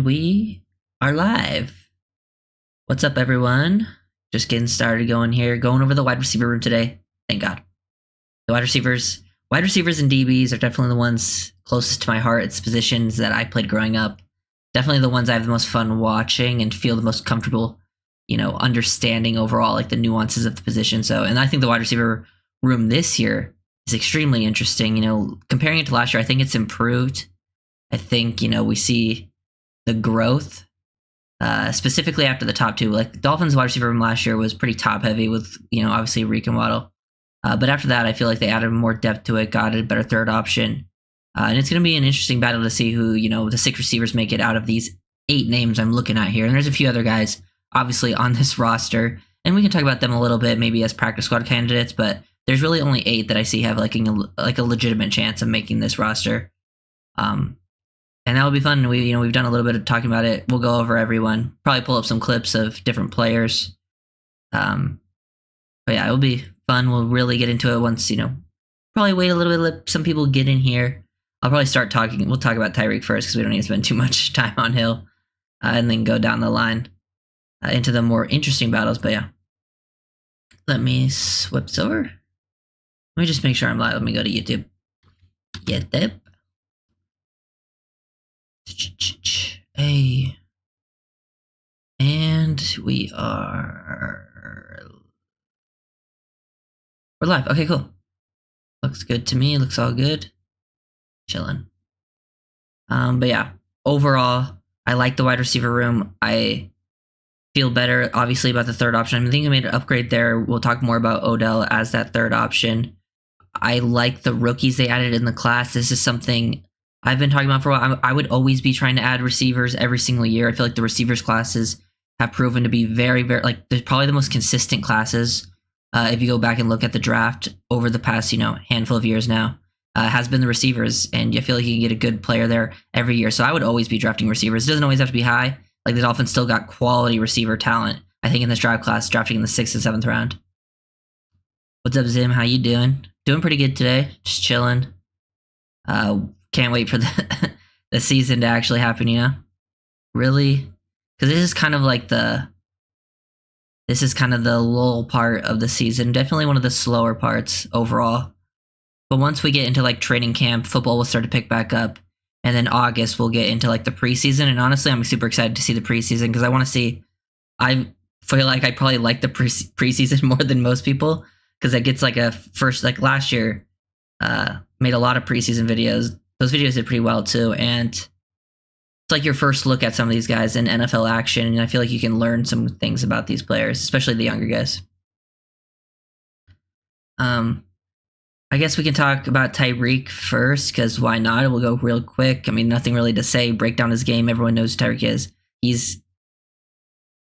And we are live. What's up, everyone? Just getting started going here. Going over the wide receiver room today. Thank God. The wide receivers and DBs are definitely the ones closest to my heart. It's positions that I played growing up. Definitely the ones I have the most fun watching and feel the most comfortable, understanding overall, like the nuances of the position. And I think the wide receiver room this year is extremely interesting. Comparing it to last year, I think it's improved. I think, we see the growth, specifically after the top two. Like the Dolphins wide receiver room last year was pretty top heavy with, obviously Erik and Waddle. But after that, I feel like they added more depth to it, got a better third option. And it's going to be an interesting battle to see who, the 6 receivers make it out of these 8 names I'm looking at here. And there's a few other guys, obviously, on this roster. And we can talk about them a little bit, maybe as practice squad candidates. But there's really only 8 that I see have like a legitimate chance of making this roster. And that will be fun. We've done a little bit of talking about it. We'll go over everyone. Probably pull up some clips of different players. But yeah, it will be fun. We'll really get into it once, probably wait a little bit, let some people get in here. I'll probably start talking. We'll talk about Tyreek first because we don't need to spend too much time on Hill. And then go down the line into the more interesting battles. But yeah. Let me swip this over. Let me just make sure I'm live. Let me go to YouTube. YouTube. Hey. And we're live. Okay, cool. Looks good to me. Looks all good. Chilling. But yeah, overall, I like the wide receiver room. I feel better, obviously, about the third option. I think I made an upgrade there. We'll talk more about Odell as that third option. I like the rookies they added in the class. This is something I've been talking about for a while. I would always be trying to add receivers every single year. I feel like the receivers classes have proven to be very, very, they're probably the most consistent classes. If you go back and look at the draft over the past, handful of years now, has been the receivers. And I feel like you can get a good player there every year. So I would always be drafting receivers. It doesn't always have to be high. Like the Dolphins still got quality receiver talent, I think, in this draft class, drafting in the 6th and 7th round. What's up, Zim? How you doing? Doing pretty good today. Just chilling. Can't wait for the season to actually happen, Really? Because this is kind of the lull part of the season. Definitely one of the slower parts overall. But once we get into training camp, football will start to pick back up. And then August we'll get into the preseason. And honestly, I'm super excited to see the preseason because I want to see. I feel like I probably like the preseason more than most people because it gets a first, last year, made a lot of preseason videos. Those videos did pretty well too, and it's your first look at some of these guys in NFL action, and I feel like you can learn some things about these players, especially the younger guys. I guess we can talk about Tyreek first, because why not? We'll go real quick. I mean, nothing really to say. Break down his game. Everyone knows who Tyreek is. He's,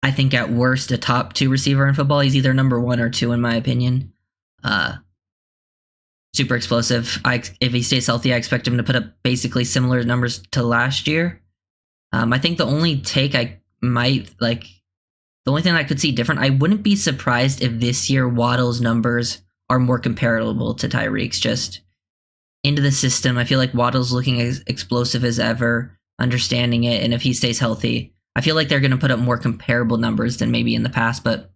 I think, at worst, a top 2 receiver in football. He's either number 1 or 2, in my opinion. Super explosive. If he stays healthy, I expect him to put up basically similar numbers to last year. I think the only take I might the only thing I could see different, I wouldn't be surprised if this year Waddle's numbers are more comparable to Tyreek's, just into the system. I feel like Waddle's looking as explosive as ever, understanding it, and if he stays healthy, I feel like they're going to put up more comparable numbers than maybe in the past, but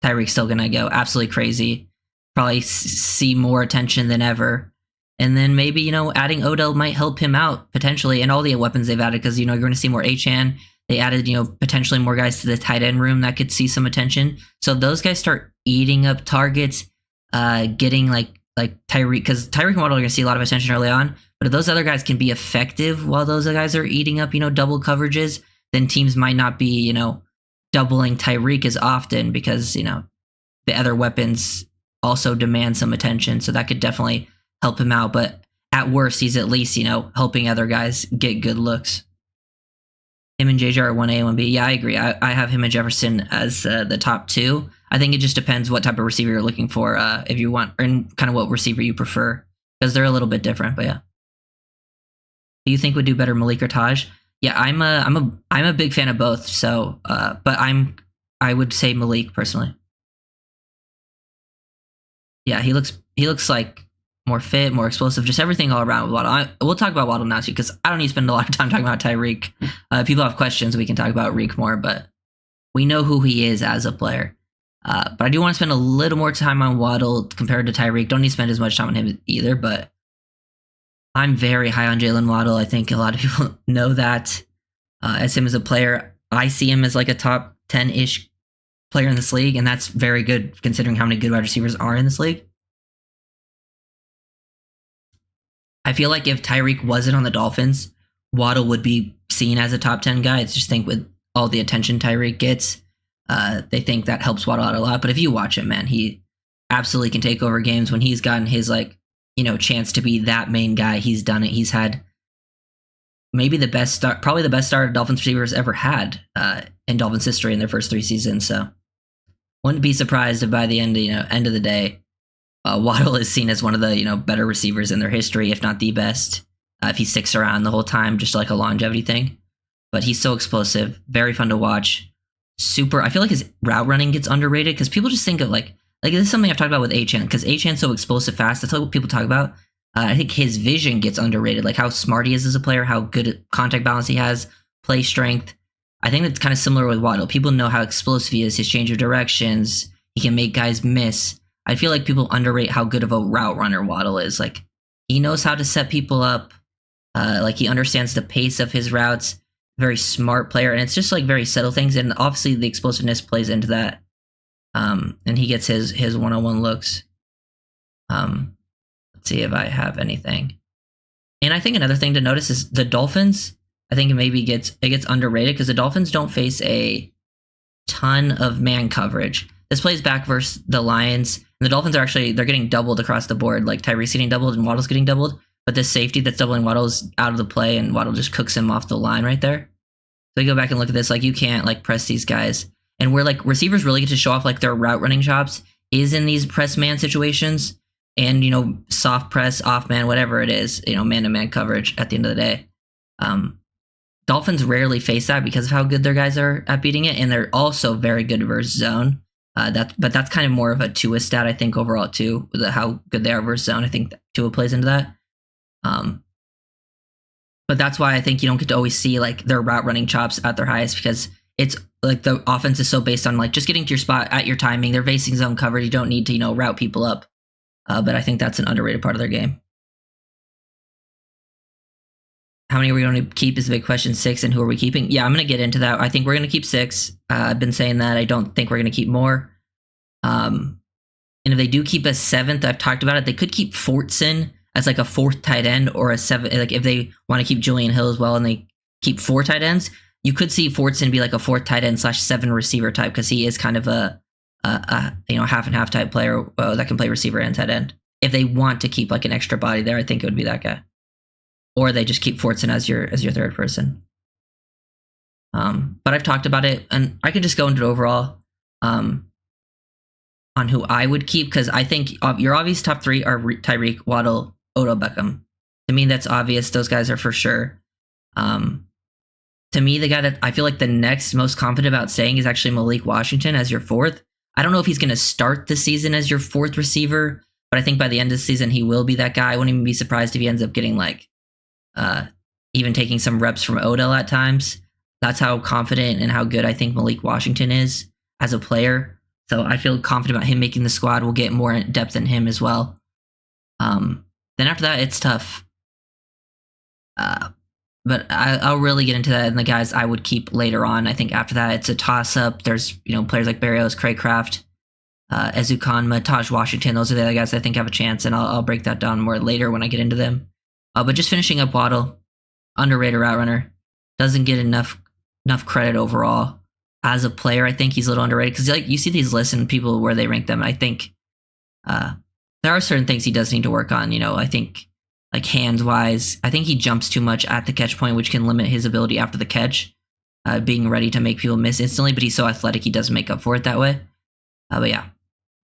Tyreek's still going to go absolutely crazy. Probably see more attention than ever. And then maybe, adding Odell might help him out potentially, and all the weapons they've added, because, you're going to see more Achane. They added, potentially more guys to the tight end room that could see some attention. So if those guys start eating up targets, getting like Tyreek, because Tyreek and Waddle are going to see a lot of attention early on, but if those other guys can be effective while those guys are eating up, double coverages, then teams might not be, doubling Tyreek as often because, the other weapons also demand some attention, so that could definitely help him out. But at worst, he's at least, helping other guys get good looks. Him and JJ are 1A, 1B. Yeah, I agree. I have him and Jefferson as the top 2. I think it just depends what type of receiver you're looking for, if you want, and kind of what receiver you prefer, because they're a little bit different. But yeah, do you think would do better, Malik or Taj? Yeah, I'm a big fan of both. So, but I would say Malik personally. Yeah, he looks like more fit, more explosive, just everything all around with Waddle. We'll talk about Waddle now too, because I don't need to spend a lot of time talking about Tyreek. People have questions, we can talk about Reek more, but we know who he is as a player. But I do want to spend a little more time on Waddle compared to Tyreek. Don't need to spend as much time on him either, but I'm very high on Jaylen Waddle. I think a lot of people know that. As him as a player, I see him as like a top 10-ish player in this league, and that's very good considering how many good wide receivers are in this league. I feel like if Tyreek wasn't on the Dolphins, Waddle would be seen as a top 10 guy. I just think with all the attention Tyreek gets, they think that helps Waddle out a lot. But if you watch him, man, he absolutely can take over games. When he's gotten his chance to be that main guy, he's done it. He's had maybe the best start, probably the best start Dolphins receivers ever had in Dolphins history in their first 3 seasons. So wouldn't be surprised if by the end of the day, Waddle is seen as one of the better receivers in their history, if not the best. If he sticks around the whole time, just like a longevity thing. But he's so explosive, very fun to watch. I feel like his route running gets underrated because people just think of like this is something I've talked about with Achane, because Achane's so explosive fast. That's what people talk about. I think his vision gets underrated, like how smart he is as a player, how good contact balance he has, play strength. I think that's kind of similar with Waddle. People know how explosive he is, his change of directions. He can make guys miss. I feel like people underrate how good of a route runner Waddle is. Like, he knows how to set people up. Like, he understands the pace of his routes. Very smart player, and it's just like very subtle things. And obviously, the explosiveness plays into that. And he gets his one-on-one looks. Let's see if I have anything. And I think another thing to notice is the Dolphins. I think it gets underrated because the Dolphins don't face a ton of man coverage. This plays back versus the Lions. And the Dolphins are they're getting doubled across the board. Like Tyreek's getting doubled and Waddle's getting doubled. But this safety that's doubling Waddle is out of the play, and Waddle just cooks him off the line right there. So you go back and look at this, like you can't like press these guys. And where like receivers really get to show off like their route running chops is in these press man situations. And, soft press, off man, whatever it is, man-to-man coverage at the end of the day. Dolphins rarely face that because of how good their guys are at beating it, and they're also very good versus zone. But that's kind of more of a Tua stat, I think, overall, too, with how good they are versus zone. I think Tua plays into that. But that's why I think you don't get to always see, like, their route running chops at their highest, because it's, like, the offense is so based on, like, just getting to your spot at your timing. They're facing zone coverage. You don't need to, route people up. But I think that's an underrated part of their game. How many are we going to keep is the big question. 6, and who are we keeping? Yeah, I'm going to get into that. I think we're going to keep 6. I've been saying that. I don't think we're going to keep more. And if they do keep a 7th, I've talked about it, they could keep Fortson as like a 4th tight end, or a 7th. Like if they want to keep Julian Hill as well and they keep 4 tight ends, you could see Fortson be like a 4th tight end / 7 receiver type, because he is kind of a half and half type player that can play receiver and tight end. If they want to keep like an extra body there, I think it would be that guy. Or they just keep Fortson as your 3rd person. But I've talked about it, and I can just go into it overall on who I would keep, because I think your obvious top 3 are Tyreek, Waddle, Odell Beckham. To me, that's obvious. Those guys are for sure. To me, the guy that I feel like the next most confident about saying is actually Malik Washington as your 4th. I don't know if he's going to start the season as your 4th receiver, but I think by the end of the season, he will be that guy. I wouldn't even be surprised if he ends up getting even taking some reps from Odell at times. That's how confident and how good I think Malik Washington is as a player. So I feel confident about him making the squad. We'll get more in depth in him as well. Then after that, it's tough. But I'll really get into that and the guys I would keep later on. I think after that, it's a toss-up. There's players like Berrios, Cracraft, Ezukanma, Taj Washington. Those are the other guys I think have a chance, and I'll break that down more later when I get into them. But just finishing up Waddle, underrated route runner, doesn't get enough credit overall as a player. I think he's a little underrated because you see these lists and people where they rank them. I think there are certain things he does need to work on. I think like hands-wise, I think he jumps too much at the catch point, which can limit his ability after the catch, being ready to make people miss instantly. But he's so athletic, he does make up for it that way. But yeah,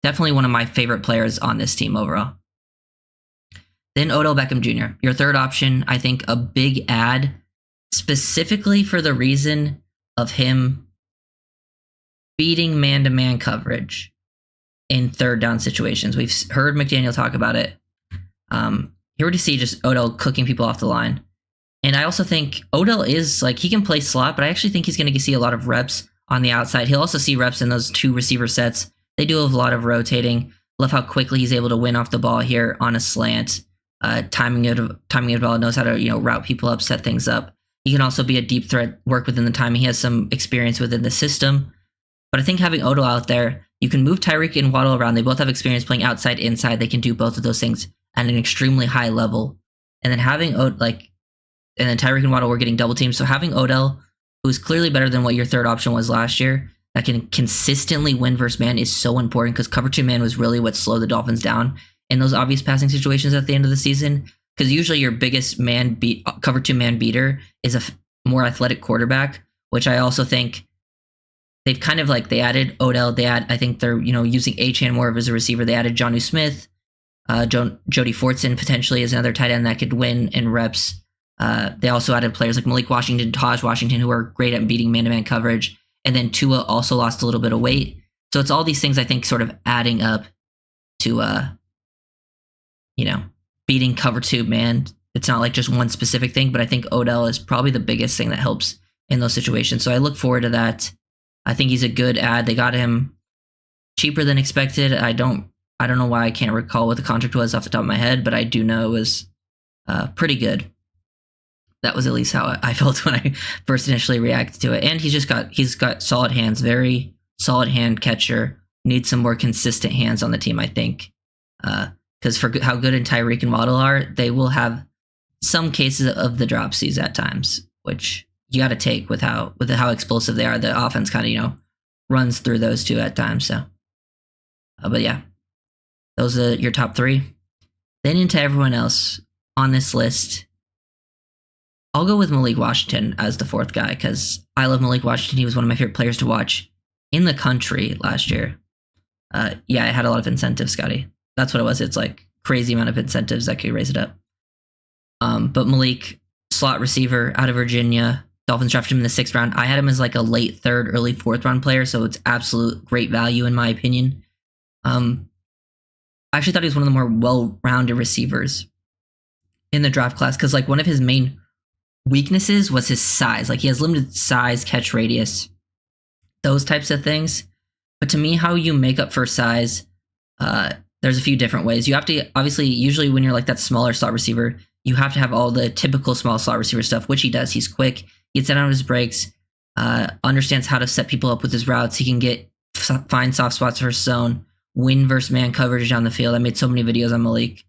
definitely one of my favorite players on this team overall. Then Odell Beckham Jr., your 3rd option. I think a big add, specifically for the reason of him beating man-to-man coverage in 3rd down situations. We've heard McDaniel talk about it. Here to see just Odell cooking people off the line. And I also think Odell is like, he can play slot, but I actually think he's going to see a lot of reps on the outside. He'll also see reps in those 2 receiver sets. They do have a lot of rotating. Love how quickly he's able to win off the ball here on a slant. Timing it well, knows how to route people up, set things up. He can also be a deep threat, work within the timing. He has some experience within the system. But I think having Odell out there, you can move Tyreek and Waddle around. They both have experience playing outside, inside. They can do both of those things at an extremely high level. And then having and then Tyreek and Waddle were getting double teamed. So having Odell, who's clearly better than what your third option was last year, that can consistently win versus man is so important, because cover 2 man was really what slowed the Dolphins down in those obvious passing situations at the end of the season. Because usually your biggest cover 2 man beater is a more athletic quarterback, which I also think they've kind of they added Odell. I think they're using Achane more as a receiver. They added Jonnu Smith, Jody Fortson potentially is another tight end that could win in reps. They also added players like Malik Washington, Taj Washington, who are great at beating man-to-man coverage. And then Tua also lost a little bit of weight. So it's all these things I think sort of adding up to, beating cover 2 man. It's not like just one specific thing, but I think Odell is probably the biggest thing that helps in those situations. So I look forward to that. I think he's a good add. They got him cheaper than expected. I don't know why I can't recall what the contract was off the top of my head, but I do know it was pretty good. That was at least how I felt when I first initially reacted to it. And he's got solid hands, very solid hand catcher. Needs some more consistent hands on the team, I think. Because for how good Tyreek and Waddle are, they will have some cases of the dropsies at times, which you got to take with how explosive they are. The offense kind of runs through those 2 at times. So, but yeah, those are your top 3. Then into everyone else on this list. I'll go with Malik Washington as the 4th guy, because I love Malik Washington. He was one of my favorite players to watch in the country last year. Yeah, I had a lot of incentives, Scotty. That's what it was. It's crazy amount of incentives that could raise it up. But Malik, slot receiver out of Virginia. Dolphins drafted him in the 6th round. I had him as a late 3rd, early 4th round player, so it's absolute great value in my opinion. I actually thought he was one of the more well-rounded receivers in the draft class, because one of his main weaknesses was his size. He has limited size, catch radius, those types of things. But to me, how you make up for size, there's a few different ways. You have to, obviously, usually when you're that smaller slot receiver, you have to have all the typical small slot receiver stuff, which he does. He's quick, he gets out on his breaks, understands how to set people up with his routes. He can find soft spots for his zone, win versus man coverage down the field. I made so many videos on Malik.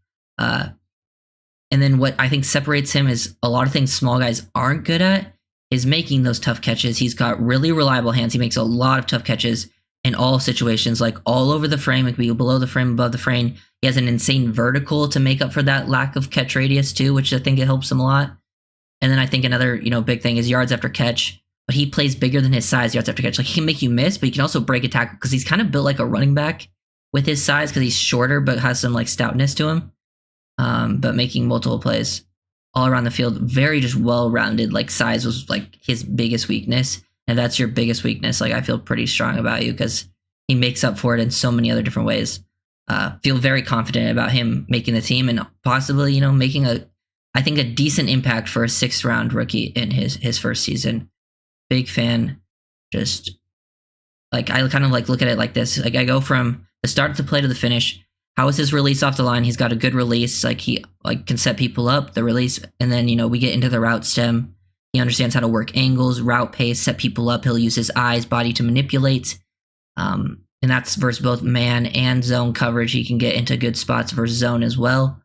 And then what I think separates him is a lot of things small guys aren't good at is making those tough catches. He's got really reliable hands. He makes a lot of tough catches in all situations, all over the frame. It could be below the frame, above the frame. He has an insane vertical to make up for that lack of catch radius too, which I think it helps him a lot. And then I think another big thing is yards after catch. But he plays bigger than his size yards after catch. He can make you miss, but he can also break a tackle because he's kind of built like a running back with his size, because he's shorter but has some stoutness to him. But making multiple plays all around the field, very just well-rounded. Size was his biggest weakness. And if that's your biggest weakness, I feel pretty strong about you, because he makes up for it in so many other different ways. Feel very confident about him making the team and possibly, making a decent impact for a 6th round rookie in his first season. Big fan. Just I kind of look at it like this. I go from the start of the play to the finish. How is his release off the line? He's got a good release. He can set people up, the release, and then we get into the route stem. He understands how to work angles, route pace, set people up. He'll use his eyes, body to manipulate. And that's versus both man and zone coverage. He can get into good spots versus zone as well.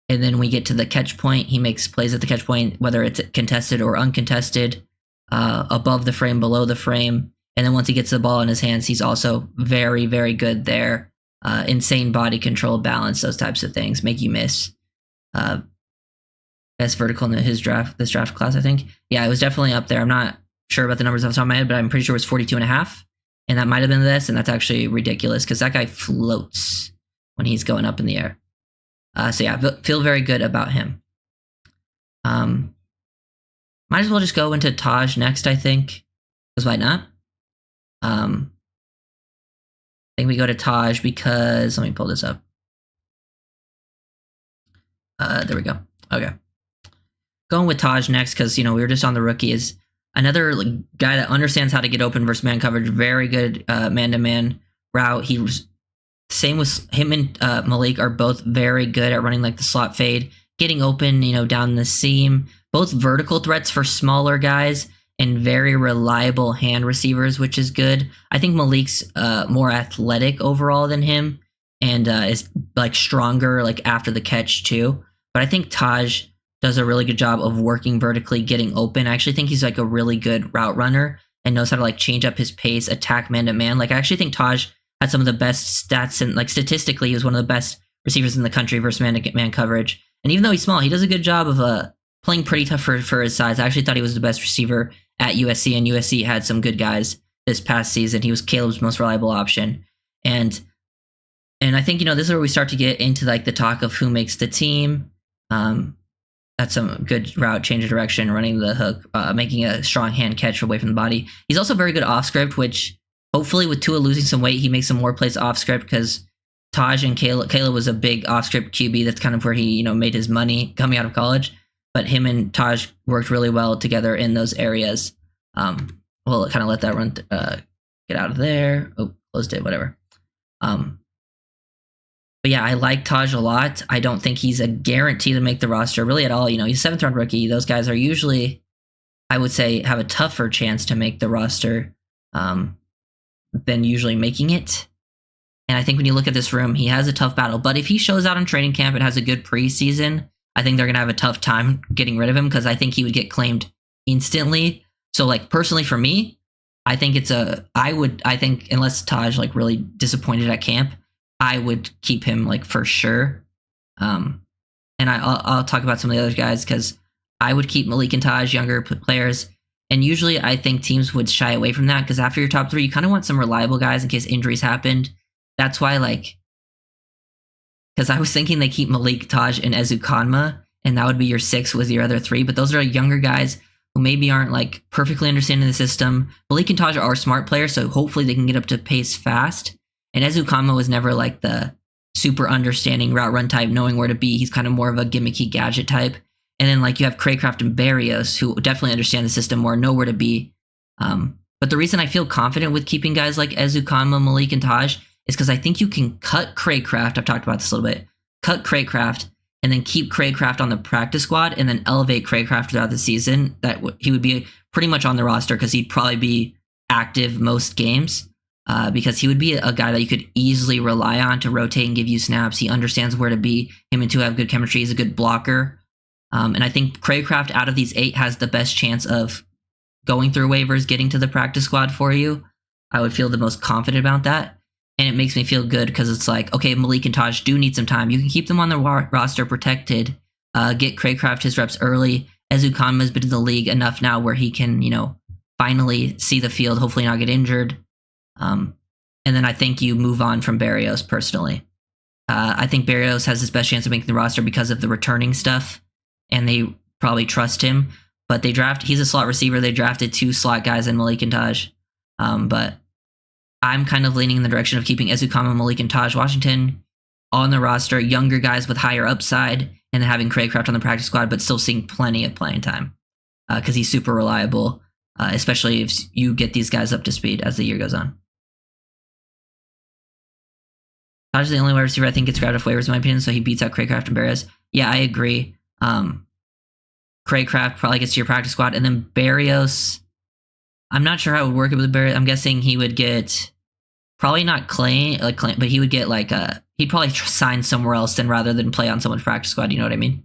And then we get to the catch point. He makes plays at the catch point, whether it's contested or uncontested, above the frame, below the frame. And then once he gets the ball in his hands, he's also very, very good there. Insane body control, balance, those types of things make you miss. Best vertical in this draft class, I think. Yeah, it was definitely up there. I'm not sure about the numbers off the top of my head, but I'm pretty sure it was 42.5. And that might have been this, and that's actually ridiculous because that guy floats when he's going up in the air. So yeah, feel very good about him. Might as well just go into Taj next, I think. Because why not? I think we go to Taj because, let me pull this up. There we go. Okay. Going with Taj next because, we were just on the rookie is another guy that understands how to get open versus man coverage. Very good man-to-man route. He was same with him and Malik are both very good at running the slot fade, getting open, down the seam. Both vertical threats for smaller guys and very reliable hand receivers, which is good. I think Malik's more athletic overall than him and is stronger after the catch too. But I think Taj does a really good job of working vertically, getting open. I actually think he's a really good route runner and knows how to change up his pace, attack man to man. I actually think Taj had some of the best stats and statistically he was one of the best receivers in the country versus man to man coverage. And even though he's small, he does a good job of playing pretty tough for his size. I actually thought he was the best receiver at USC, and USC had some good guys this past season. He was Caleb's most reliable option. And I think, this is where we start to get into the talk of who makes the team. That's some good route, change of direction, running the hook, making a strong hand catch away from the body. He's also very good off script, which hopefully with Tua losing some weight, he makes some more plays off script because Taj and Caleb was a big off script QB. That's kind of where he, made his money coming out of college. But him and Taj worked really well together in those areas. We'll kind of let that run, get out of there. Oh, closed it, whatever. But yeah, I like Taj a lot. I don't think he's a guarantee to make the roster really at all. He's a 7th round rookie. Those guys are usually, I would say, have a tougher chance to make the roster than usually making it. And I think when you look at this room, he has a tough battle. But if he shows out in training camp and has a good preseason, I think they're going to have a tough time getting rid of him because I think he would get claimed instantly. So personally for me, I think I think unless Taj really disappointed at camp, I would keep him for sure. And I'll talk about some of the other guys because I would keep Malik and Taj, younger players. And usually I think teams would shy away from that because after your top 3, you kind of want some reliable guys in case injuries happened. That's why because I was thinking they keep Malik, Taj, and Ezukanma, and that would be your 6 with your other 3. But those are younger guys who maybe aren't perfectly understanding the system. Malik and Taj are smart players, so hopefully they can get up to pace fast. And Ezukanma was never the super understanding route run type, knowing where to be. He's kind of more of a gimmicky gadget type. And then you have Cracraft and Berrios, who definitely understand the system more, know where to be. But the reason I feel confident with keeping guys like Ezukanma, Malik, and Taj is because I think you can cut Cracraft. I've talked about this a little bit. Cut Cracraft and then keep Cracraft on the practice squad and then elevate Cracraft throughout the season. He would be pretty much on the roster because he'd probably be active most games. Because he would be a guy that you could easily rely on to rotate and give you snaps. He understands where to be. Him and Tua have good chemistry. He's a good blocker. And I think Cracraft out of these 8 has the best chance of going through waivers, getting to the practice squad for you. I would feel the most confident about that. And it makes me feel good because it's okay, Malik and Taj do need some time. You can keep them on the roster protected. Get Cracraft his reps early. Ezukanma has been in the league enough now where he can, finally see the field, hopefully not get injured. And then I think you move on from Berrios personally. I think Berrios has his best chance of making the roster because of the returning stuff, and they probably trust him. But he's a slot receiver. They drafted 2 slot guys in Malik and Taj. But I'm kind of leaning in the direction of keeping Ezukanma, Malik, and Taj Washington on the roster, younger guys with higher upside, and then having Cracraft on the practice squad, but still seeing plenty of playing time because he's super reliable, especially if you get these guys up to speed as the year goes on. Taj is the only wide receiver I think gets grabbed off waivers in my opinion, so he beats out Cracraft and Berrios. Yeah, I agree. Cracraft probably gets to your practice squad, and then Berrios, I'm not sure how it would work with Berrios. I'm guessing he would get probably not claim, but he would get he'd probably sign somewhere else rather than play on someone's practice squad. You know what I mean?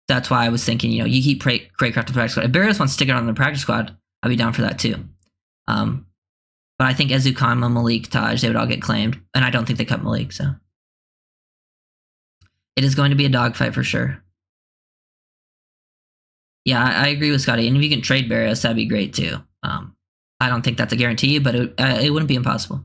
That's why I was thinking, you keep Cracraft on the practice squad. If Berrios wants to stick it on the practice squad, I'd be down for that too. But I think Ezukanma, Malik, Taj, they would all get claimed. And I don't think they cut Malik, so. It is going to be a dogfight for sure. Yeah, I agree with Scotty. And if you can trade Berrios, that'd be great too. I don't think that's a guarantee, but it wouldn't be impossible.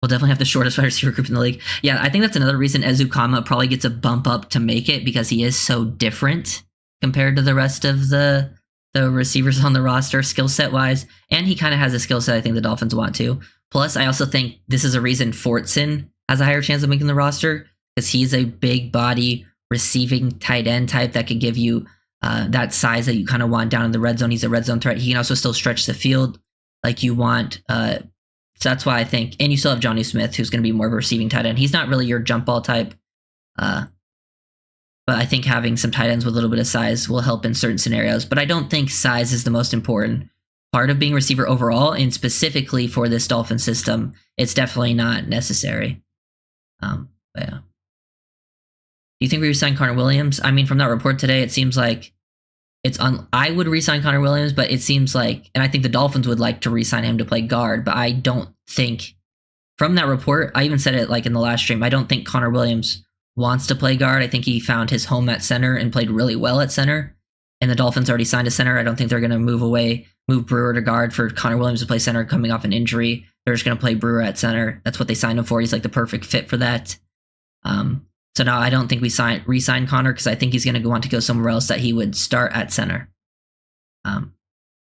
We'll definitely have the shortest wide receiver group in the league. Yeah, I think that's another reason Ezukanma probably gets a bump up to make it because he is so different compared to the rest of the receivers on the roster skill set wise, and he kind of has a skill set I think the Dolphins want to. Plus, I also think this is a reason Fortson has a higher chance of making the roster because he's a big body receiving tight end type that could give you that size that you kind of want down in the red zone. He's a red zone threat. He can also still stretch the field like you want. So that's why I think, and you still have Jonnu Smith, who's going to be more of a receiving tight end. He's not really your jump ball type, but I think having some tight ends with a little bit of size will help in certain scenarios. But I don't think size is the most important part of being a receiver overall, and specifically for this Dolphin system, it's definitely not necessary. But yeah. Do you think we resign Connor Williams? I mean, from that report today, it seems like I would resign Connor Williams, but it seems like, and I think the Dolphins would like to resign him to play guard, but I don't think, from that report, I even said it like in the last stream, I don't think Connor Williams wants to play guard. I think he found his home at center and played really well at center, and the Dolphins already signed a center. I don't think they're going to move Brewer to guard for Connor Williams to play center coming off an injury. They're just going to play Brewer at center. That's what they signed him for. He's like the perfect fit for that. So no, I don't think we re-sign Connor, because I think he's going to want to go somewhere else that he would start at center.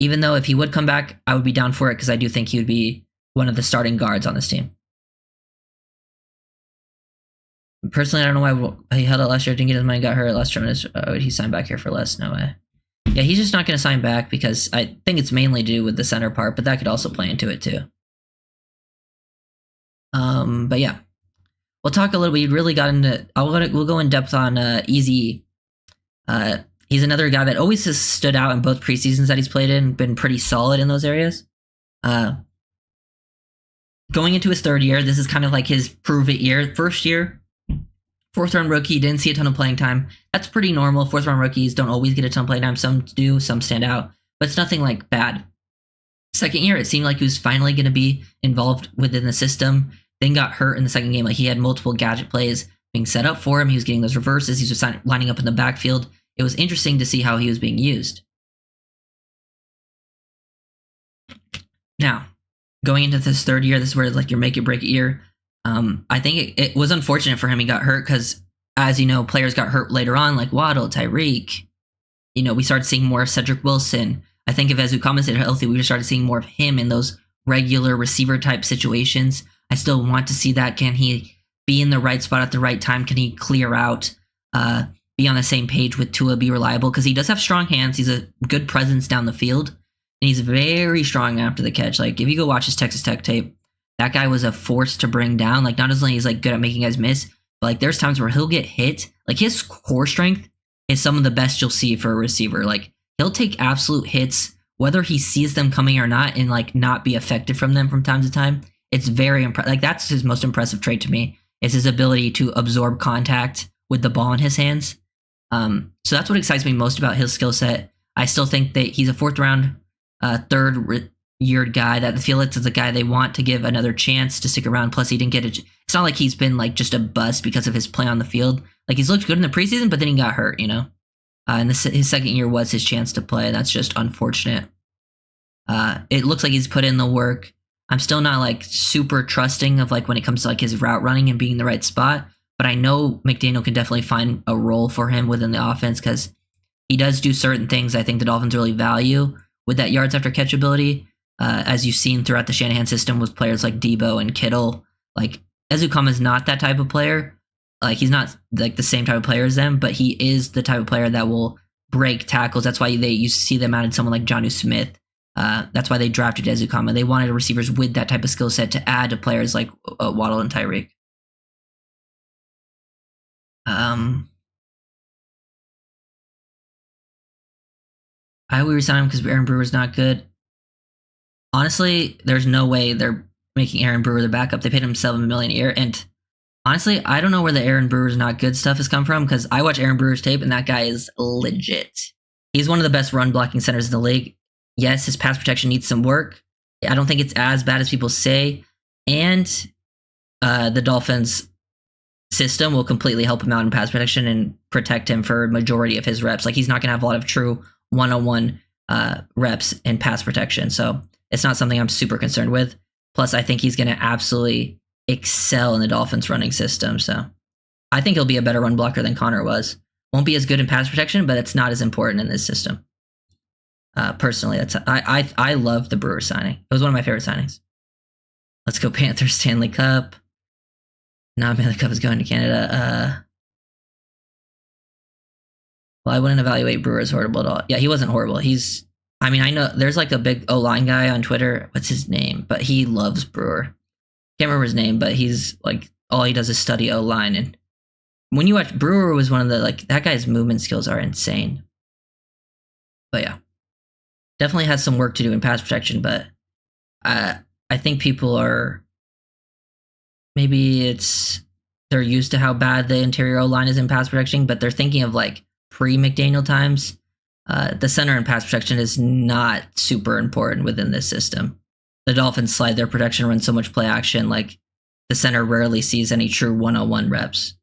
Even though if he would come back, I would be down for it, because I do think he would be one of the starting guards on this team. Personally, I don't know why he held it last year, didn't get his money, got hurt last term. He signed back here for less? No way. Yeah, he's just not going to sign back, because I think it's mainly to do with the center part, but that could also play into it too. But yeah, we'll talk a little bit. We really got into. We'll go in depth on Easy. He's another guy that always has stood out in both preseasons that he's played in, been pretty solid in those areas. Going into his third year, this is kind of like his prove it year. First year, fourth round rookie, didn't see a ton of playing time. That's pretty normal. Fourth round rookies don't always get a ton of playing time. Some do, some stand out, but it's nothing like bad. Second year, it seemed like he was finally going to be involved within the system. Then got hurt in the second game. Like, he had multiple gadget plays being set up for him. He was getting those reverses. He was lining up in the backfield. It was interesting to see how he was being used. Now, going into this third year, this is where it's like your make it break it year. I think it was unfortunate for him he got hurt, because, as you know, players got hurt later on, like Waddle, Tyreek. You know, we started seeing more of Cedric Wilson. I think if Ezukanma stayed healthy, we just started seeing more of him in those regular receiver type situations. I still want to see that. Can he be in the right spot at the right time? Can he clear out, be on the same page with Tua, be reliable? Because he does have strong hands. He's a good presence down the field, and he's very strong after the catch. Like, if you go watch his Texas Tech tape, that guy was a force to bring down. Like, not only is like good at making guys miss, but like there's times where he'll get hit. Like, his core strength is some of the best you'll see for a receiver. Like, he'll take absolute hits, whether he sees them coming or not, and like not be affected from them from time to time. It's very impressive. Like, that's his most impressive trait to me, is his ability to absorb contact with the ball in his hands. So that's what excites me most about his skill set. I still think that he's a fourth round, third-year guy that I feel it's a guy they want to give another chance to stick around. Plus, he didn't get it. It's not like he's been like just a bust because of his play on the field. Like, he's looked good in the preseason, but then he got hurt, you know? And his second year was his chance to play. That's just unfortunate. It looks like he's put in the work. I'm still not like super trusting of like when it comes to like his route running and being in the right spot, but I know McDaniel can definitely find a role for him within the offense, because he does do certain things I think the Dolphins really value with that yards after catch ability, as you've seen throughout the Shanahan system with players like Debo and Kittle. Like, Ezukanma is not that type of player. Like, he's not like the same type of player as them, but he is the type of player that will break tackles. That's why you see them added someone like Jonnu Smith. That's why they drafted Ezukanma. They wanted receivers with that type of skill set to add to players like Waddle and Tyreek. I would resign him because Aaron Brewer's not good. Honestly, there's no way they're making Aaron Brewer the backup. They paid him $7 million a year, and honestly, I don't know where the Aaron Brewer's not good stuff has come from, because I watch Aaron Brewer's tape, and that guy is legit. He's one of the best run blocking centers in the league. Yes, his pass protection needs some work. I don't think it's as bad as people say. And the Dolphins system will completely help him out in pass protection and protect him for a majority of his reps. Like, he's not going to have a lot of true one-on-one reps in pass protection. So it's not something I'm super concerned with. Plus, I think he's going to absolutely excel in the Dolphins running system. So I think he'll be a better run blocker than Connor was. Won't be as good in pass protection, but it's not as important in this system. Personally, I love the Brewer signing. It was one of my favorite signings. Let's go Panthers Stanley Cup. Not Malik Cup is going to Canada. Well, I wouldn't evaluate Brewer as horrible at all. Yeah, he wasn't horrible. I mean, I know there's like a big O-line guy on Twitter. What's his name? But he loves Brewer. Can't remember his name, but he's like, all he does is study O-line. And when you watch, Brewer was one of the, like, that guy's movement skills are insane. But yeah, definitely has some work to do in pass protection. But I think people are, maybe they're used to how bad the interior O-line is in pass protection, but they're thinking of like pre-McDaniel times. The center in pass protection is not super important within this system. The Dolphins slide their protection, run so much play action, like the center rarely sees any true one-on-one reps.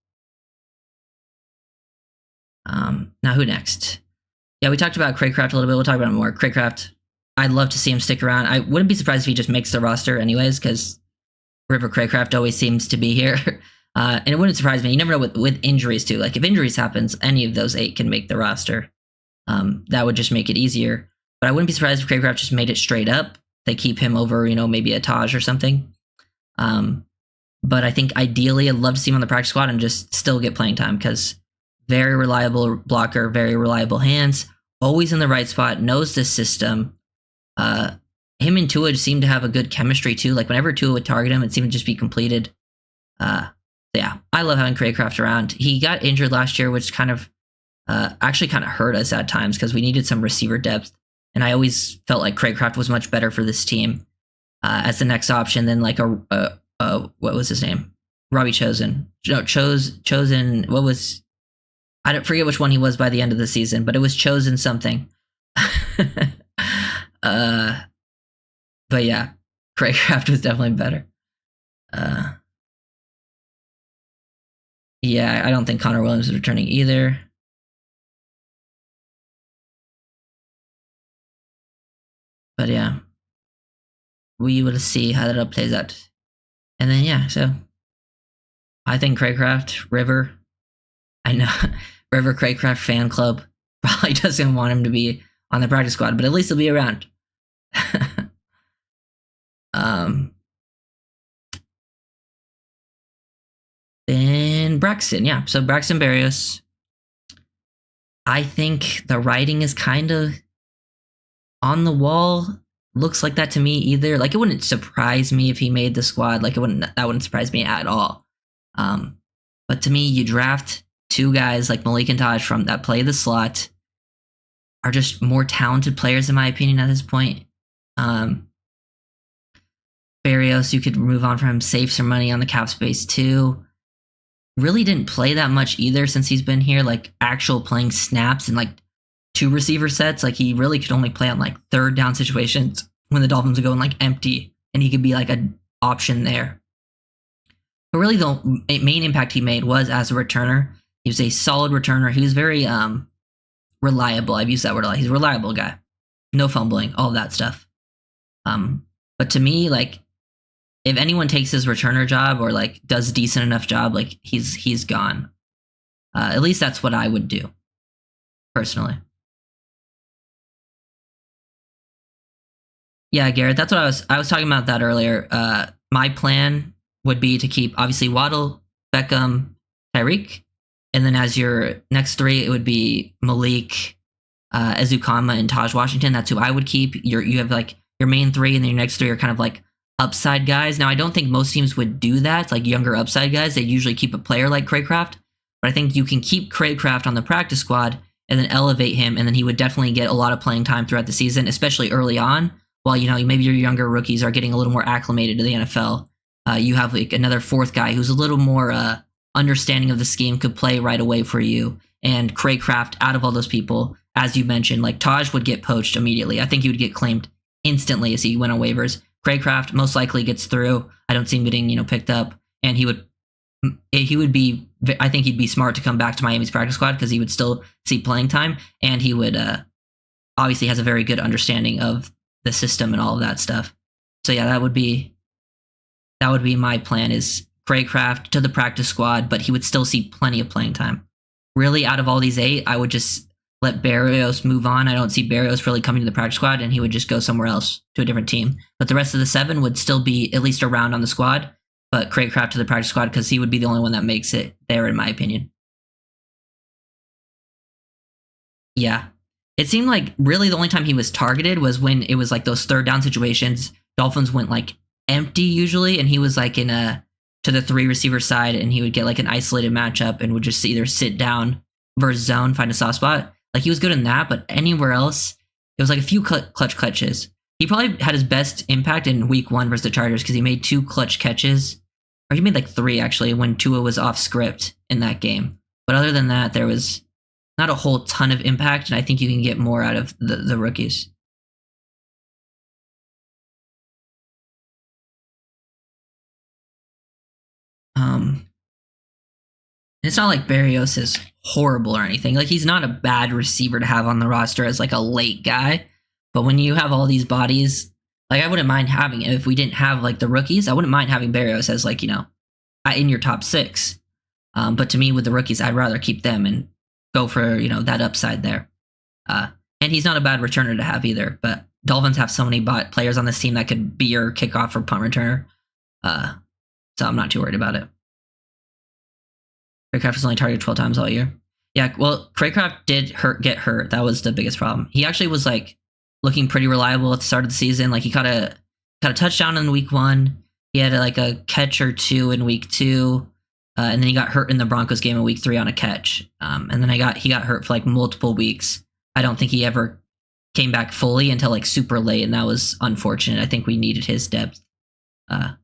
Now who next? Yeah, we talked about Cracraft a little bit. We'll talk about it more. Cracraft, I'd love to see him stick around. I wouldn't be surprised if he just makes the roster anyways, because River Cracraft always seems to be here. And it wouldn't surprise me. You never know with injuries too. Like if injuries happens, any of those 8 can make the roster. That would just make it easier. But I wouldn't be surprised if Cracraft just made it straight up. They keep him over, maybe a Taj or something. But I think ideally I'd love to see him on the practice squad and just still get playing time, because very reliable blocker, very reliable hands, always in the right spot, knows this system. Him and Tua seem to have a good chemistry too. Like whenever Tua would target him, it seemed to just be completed. Yeah, I love having Cracraft around. He got injured last year, which kind of actually kind of hurt us at times because we needed some receiver depth. And I always felt like Cracraft was much better for this team as the next option than like what was his name? Robbie Chosen. No, Chosen. What was? I don't forget which one he was by the end of the season, but it was Chosen something. But yeah, Cracraft was definitely better. Yeah, I don't think Connor Williams is returning either. But yeah, we will see how that plays out. And then yeah, so I think Cracraft, River, I know River Cracraft fan club probably doesn't want him to be on the practice squad, but at least he'll be around. Then Braxton, yeah. So Braxton Berrios, I think the writing is kind of on the wall. Looks like that to me either. Like it wouldn't surprise me if he made the squad. Like that wouldn't surprise me at all. But to me, you draft 2 guys like Malik and Taj from that play the slot, are just more talented players in my opinion at this point. Berrios, you could move on from him, save some money on the cap space too. Really didn't play that much either since he's been here, like actual playing snaps and like 2 receiver sets. Like he really could only play on like 3rd down situations when the Dolphins are going like empty, and he could be like an option there. But really the main impact he made was as a returner. He was a solid returner. He was very reliable. I've used that word a lot. He's a reliable guy. No fumbling, all of that stuff. But to me, like if anyone takes his returner job or like does a decent enough job, like he's gone. At least that's what I would do personally. Yeah, Garrett, that's what I was talking about that earlier. My plan would be to keep obviously Waddle, Beckham, Tyreek, and then as your next 3, it would be Malik, Ezukanma, and Taj Washington. That's who I would keep. You have like your main 3, and then your next 3 are kind of like upside guys. Now, I don't think most teams would do that, like younger upside guys. They usually keep a player like Cracraft, but I think you can keep Cracraft on the practice squad and then elevate him, and then he would definitely get a lot of playing time throughout the season, especially early on. While maybe your younger rookies are getting a little more acclimated to the NFL, you have like another 4th guy who's a little more understanding of the scheme, could play right away for you. And Cracraft, out of all those people, as you mentioned, like Taj would get poached immediately. I think he would get claimed instantly as he went on waivers. Cracraft most likely gets through. I don't see him getting picked up, and he would be. I think he'd be smart to come back to Miami's practice squad because he would still see playing time, and he would obviously has a very good understanding of the system and all of that stuff. So yeah, that would be my plan, is Cracraft to the practice squad, but he would still see plenty of playing time. Really, out of all these 8, I would just let Berrios move on. I don't see Berrios really coming to the practice squad, and he would just go somewhere else to a different team. But the rest of the 7 would still be at least around on the squad. but Cracraft to the practice squad because he would be the only one that makes it there, in my opinion. Yeah. It seemed like really the only time he was targeted was when it was like those third down situations. Dolphins went like empty usually, and he was like in a to the 3 receiver side, and he would get like an isolated matchup and would just either sit down versus zone, find a soft spot. Like he was good in that, but anywhere else, it was like a few clutches. He probably had his best impact in week 1 versus the Chargers because he made 2 clutch catches, or he made like 3 actually when Tua was off script in that game. But other than that, there was not a whole ton of impact, and I think you can get more out of the rookies. It's not like Berrios is horrible or anything. Like he's not a bad receiver to have on the roster as like a late guy. But when you have all these bodies, like I wouldn't mind having it if we didn't have like the rookies. I wouldn't mind having Berrios as like, in your top 6. But to me, with the rookies, I'd rather keep them and go for, that upside there. And he's not a bad returner to have either. But Dolphins have so many players on this team that could be your kickoff or punt returner. So I'm not too worried about it. Cracraft was only targeted 12 times all year. Yeah, well, Cracraft did get hurt. That was the biggest problem. He actually was like looking pretty reliable at the start of the season. Like he caught a touchdown in week 1. He had like a catch or 2 in week 2, and then he got hurt in the Broncos game in week 3 on a catch. And then he got hurt for like multiple weeks. I don't think he ever came back fully until like super late, and that was unfortunate. I think we needed his depth. But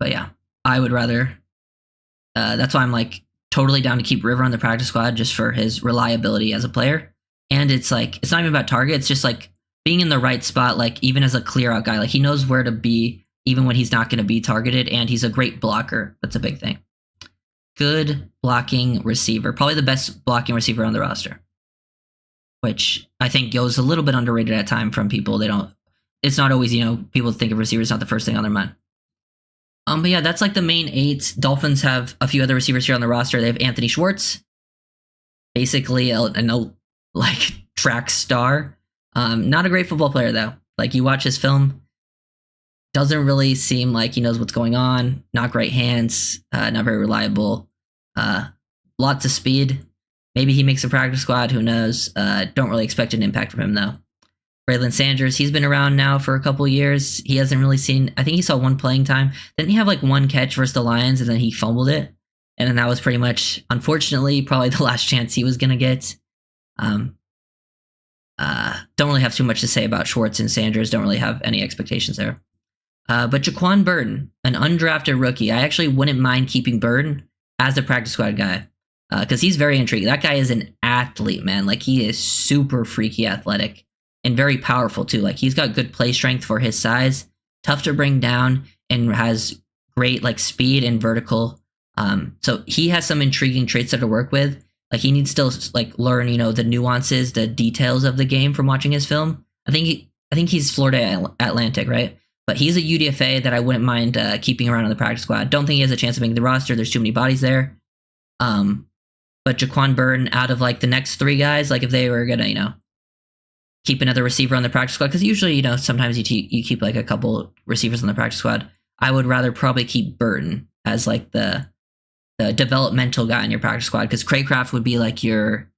yeah, I would rather. That's why I'm like totally down to keep River on the practice squad just for his reliability as a player. And it's like, it's not even about target. It's just like being in the right spot, like even as a clear out guy, like he knows where to be even when he's not going to be targeted. And he's a great blocker. That's a big thing. Good blocking receiver. Probably the best blocking receiver on the roster, which I think goes a little bit underrated at time from people. It's not always, people think of receivers not the first thing on their mind. But yeah, that's like the main 8. Dolphins have a few other receivers here on the roster. They have Anthony Schwartz, basically a like track star. Not a great football player though. Like you watch his film, doesn't really seem like he knows what's going on. Not great hands, not very reliable. Lots of speed. Maybe he makes a practice squad. Who knows? Don't really expect an impact from him though. Braylon Sanders, he's been around now for a couple years. He hasn't really seen, I think he saw 1 playing time. Didn't he have like 1 catch versus the Lions and then he fumbled it? And then that was pretty much, unfortunately, probably the last chance he was going to get. Don't really have too much to say about Schwartz and Sanders. Don't really have any expectations there. But Jaquan Burton, an undrafted rookie. I actually wouldn't mind keeping Burton as a practice squad guy because he's very intriguing. That guy is an athlete, man. Like he is super freaky athletic. And very powerful too. Like he's got good play strength for his size, tough to bring down, and has great like speed and vertical. So he has some intriguing traits to work with. Like he needs to like learn, the nuances, the details of the game from watching his film. I think he's Florida Atlantic, right? But he's a UDFA that I wouldn't mind keeping around on the practice squad. Don't think he has a chance of making the roster. There's too many bodies there. But Jaquan Burton, out of like the next 3 guys, like if they were gonna, keep another receiver on the practice squad, because usually, sometimes you keep like a couple receivers on the practice squad. I would rather probably keep Burton as like the developmental guy in your practice squad, because Cracraft would be like your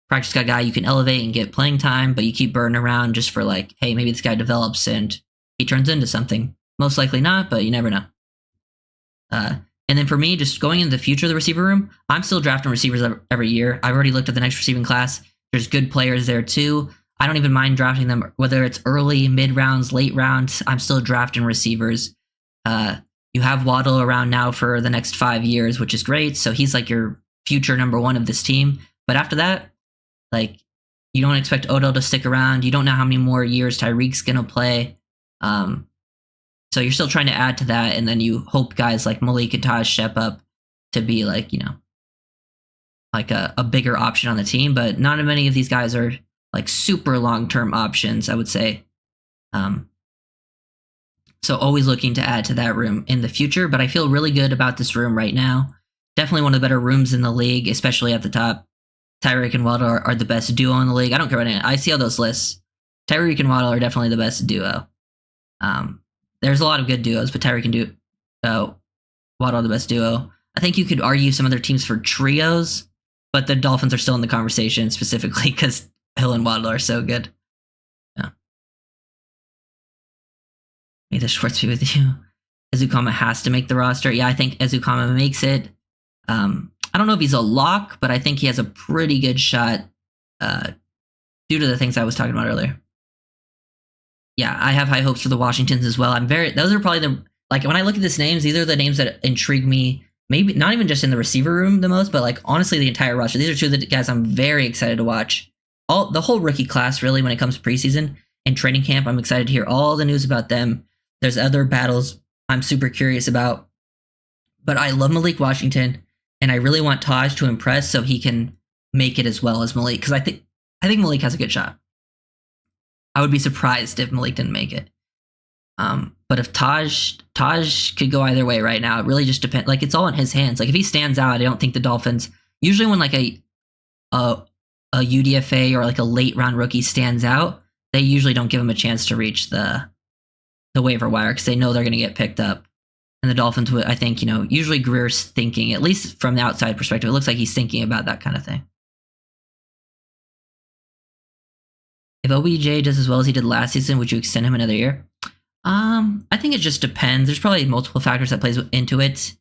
practice squad guy you can elevate and get playing time, but you keep Burton around just for like, hey, maybe this guy develops and he turns into something. Most likely not, but you never know. And then for me, just going into the future of the receiver room, I'm still drafting receivers every year. I've already looked at the next receiving class. There's good players there too. I don't even mind drafting them, whether it's early, mid rounds, late rounds. I'm still drafting receivers. You have Waddle around now for the next 5 years, which is great. So he's like your future number 1 of this team. But after that, like you don't expect Odell to stick around. You don't know how many more years Tyreek's gonna play. So you're still trying to add to that, and then you hope guys like Malik and Taj step up to be like, like a bigger option on the team. But not many of these guys are like super long-term options, I would say. So always looking to add to that room in the future, but I feel really good about this room right now. Definitely one of the better rooms in the league, especially at the top. Tyreek and Waddle are the best duo in the league. I don't care about it. I see all those lists. Tyreek and Waddle are definitely the best duo. there's a lot of good duos, but Tyreek and Waddle the best duo. I think you could argue some other teams for trios, but the Dolphins are still in the conversation specifically because Hill and Waddle are so good. Yeah. May the Schwartz be with you. Ezukanma has to make the roster. Yeah, I think Ezukanma makes it. I don't know if he's a lock, but I think he has a pretty good shot due to the things I was talking about earlier. Yeah, I have high hopes for the Washingtons as well. Those are probably when I look at these names, these are the names that intrigue me. Maybe not even just in the receiver room the most, but honestly, the entire roster. These are two of the guys I'm very excited to watch. The whole rookie class, really, when it comes to preseason and training camp, I'm excited to hear all the news about them. There's other battles I'm super curious about, but I love Malik Washington, and I really want Taj to impress so he can make it as well as Malik, because I think Malik has a good shot. I would be surprised if Malik didn't make it. But if Taj could go either way right now, it really just depends. It's all in his hands. If he stands out, I don't think the Dolphins, usually when a UDFA or a late round rookie stands out, they usually don't give him a chance to reach the waiver wire because they know they're going to get picked up. And the Dolphins would, I think, usually Greer's thinking, at least from the outside perspective, it looks like he's thinking about that kind of thing. If OBJ does as well as he did last season, would you extend him another year? I think it just depends. There's probably multiple factors that plays into it.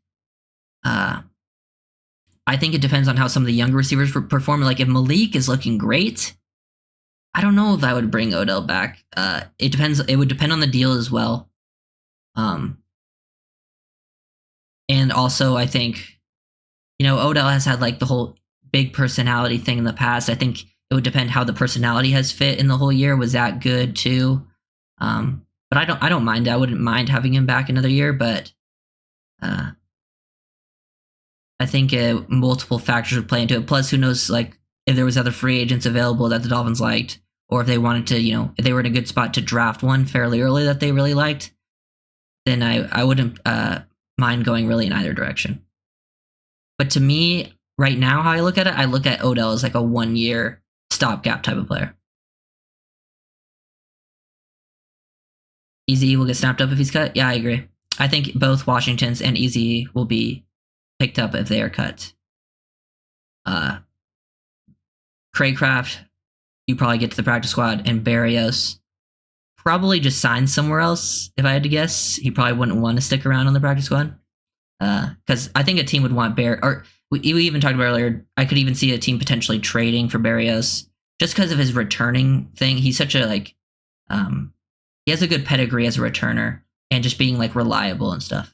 I think it depends on how some of the younger receivers perform. If Malik is looking great, I don't know if I would bring Odell back. It depends. It would depend on the deal as well. And also, I think, Odell has had the whole big personality thing in the past. I think it would depend how the personality has fit in the whole year. Was that good too? But I don't mind. I wouldn't mind having him back another year, but I think multiple factors would play into it. Plus, who knows, if there was other free agents available that the Dolphins liked, or if they wanted to, if they were in a good spot to draft one fairly early that they really liked, then I wouldn't mind going really in either direction. But to me, right now, how I look at Odell as a 1-year stopgap type of player. Easy will get snapped up if he's cut. Yeah, I agree. I think both Washingtons and Easy will be picked up if they are cut. Cracraft, you probably get to the practice squad, and Berrios probably just signs somewhere else. If I had to guess, he probably wouldn't want to stick around on the practice squad. Because I think a team would want or we even talked about earlier, I could even see a team potentially trading for Berrios just because of his returning thing. He's such a he has a good pedigree as a returner and just being reliable and stuff.